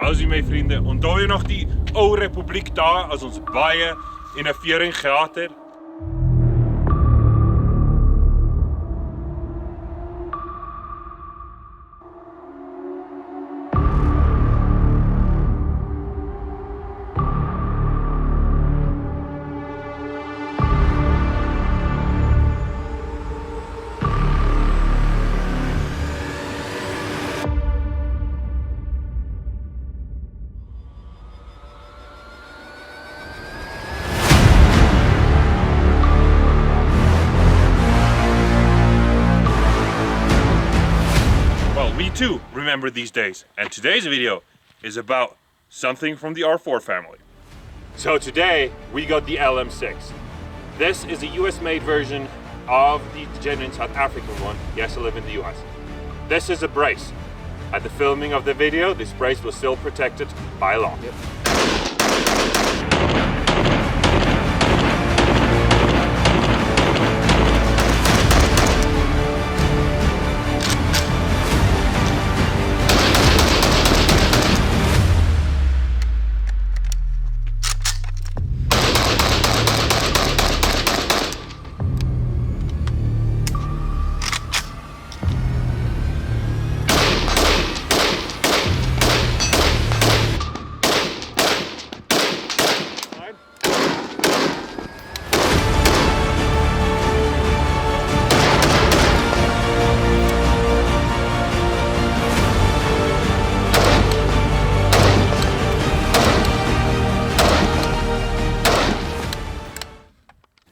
How's my vrienden? Onthou jy nog die ou republiek daar as ons baie innovering gehad het? We too remember these days, and today's video is about something from the R4 family. So today we got the LM6. This is a US made version of the genuine South African one. Yes, I live in the US. This is a brace. At the filming of the video, this brace was still protected by law. Yep.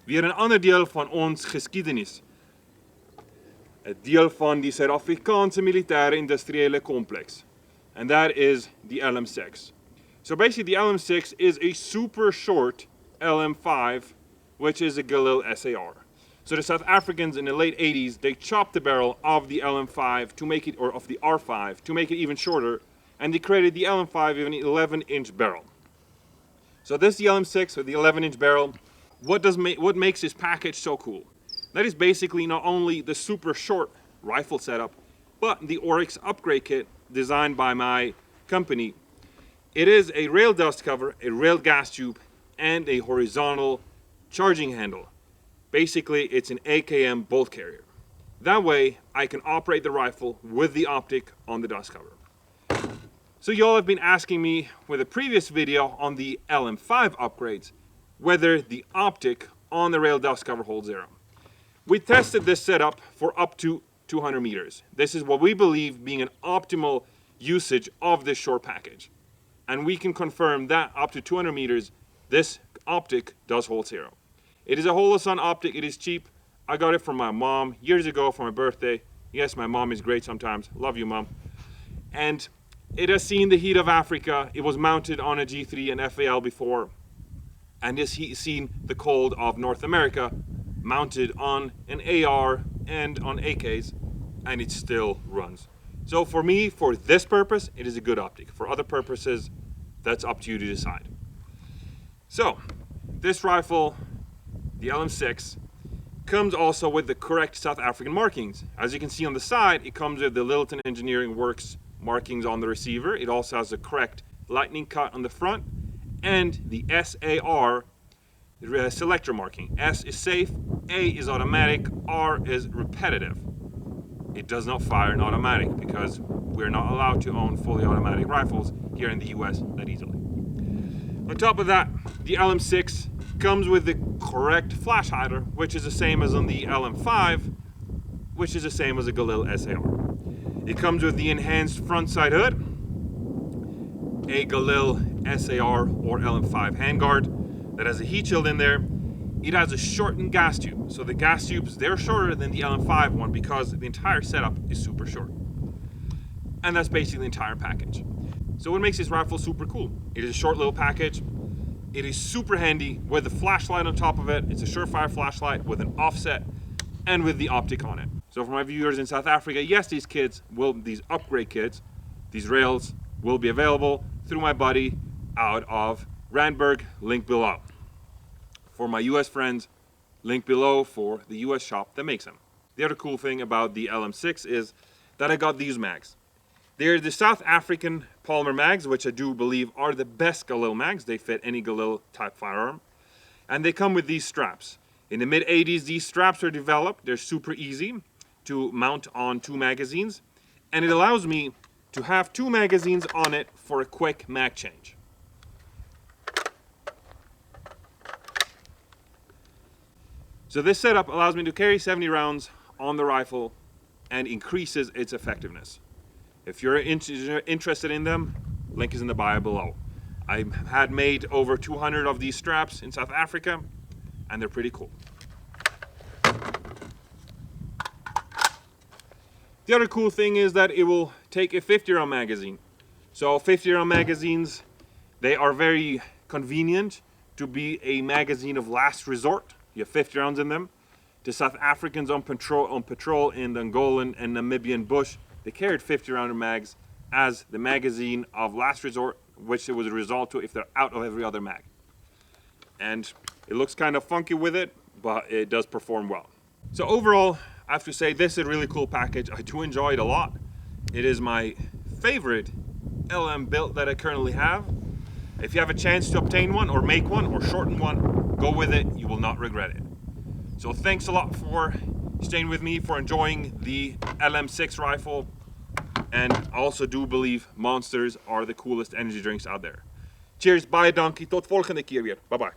Weer een ander deel van ons geskiedenis. 'n Deel van die Suid-Afrikaanse militaire industriële complex. And that is the LM6. So basically the LM6 is a super short LM5, which is a Galil SAR. So the South Africans in the late 80s, they chopped the barrel of the LM5 to make it, or of the R5, to make it even shorter, and they created the LM5 with an 11-inch barrel. So this is the LM6 with the 11-inch barrel. What makes this package so cool? That is basically not only the super short rifle setup, but the Oryx upgrade kit designed by my company. It is a rail dust cover, a rail gas tube, and a horizontal charging handle. Basically, it's an AKM bolt carrier. That way, I can operate the rifle with the optic on the dust cover. So y'all have been asking me with a previous video on the LM5 upgrades, whether the optic on the rail dust cover holds zero. We tested this setup for up to 200 meters. This is what we believe being an optimal usage of this short package. And we can confirm that up to 200 meters, this optic does hold zero. It is a Holosun optic, it is cheap. I got it from my mom years ago for my birthday. Yes, my mom is great sometimes. Love you, Mom. And it has seen the heat of Africa. It was mounted on a G3 and FAL before. And has seen the cold of North America, mounted on an AR and on AKs, and it still runs. So for me, for this purpose, it is a good optic. For other purposes, that's up to you to decide. So, this rifle, the LM6, comes also with the correct South African markings. As you can see on the side, it comes with the Littleton Engineering Works markings on the receiver. It also has the correct lightning cut on the front, and the SAR selector marking. S is safe, A is automatic, R is repetitive. It does not fire in automatic because we're not allowed to own fully automatic rifles here in the US that easily. On top of that, the LM6 comes with the correct flash hider, which is the same as on the LM5, which is the same as a Galil SAR. It comes with the enhanced front side hood, a Galil SAR or LM5 handguard that has a heat shield in there. It has a shortened gas tube. So the gas tubes, they're shorter than the LM5 one because the entire setup is super short. And that's basically the entire package. So what makes this rifle super cool? It is a short little package. It is super handy with the flashlight on top of it. It's a surefire flashlight with an offset and with the optic on it. So for my viewers in South Africa, yes, these upgrade kits, these rails will be available through my buddy out of Randburg, link below. For my US friends, link below for the US shop that makes them. The other cool thing about the LM6 is that I got these mags. They're the South African polymer mags, which I do believe are the best Galil mags. They fit any Galil type firearm. And they come with these straps. In the mid-80s, these straps were developed. They're super easy to mount on 2 magazines. And it allows me to have 2 magazines on it for a quick mag change. So this setup allows me to carry 70 rounds on the rifle and increases its effectiveness. If you're interested in them, link is in the bio below. I had made over 200 of these straps in South Africa, and they're pretty cool. The other cool thing is that it will take a 50-round magazine. So 50-round magazines, they are very convenient to be a magazine of last resort. You have 50 rounds in them. The South Africans on patrol in the Angolan and Namibian bush, they carried 50-rounder mags as the magazine of last resort, which it was a result to if they're out of every other mag. And it looks kind of funky with it, but it does perform well. So overall, I have to say this is a really cool package. I do enjoy it a lot. It is my favorite LM build that I currently have. If you have a chance to obtain one or make one or shorten one, go with it. You will not regret it. So thanks a lot for staying with me, for enjoying the Lm6 rifle. And I also do believe Monsters are the coolest energy drinks out there. Cheers, bye donkey, tot volgende keer weer. Bye bye.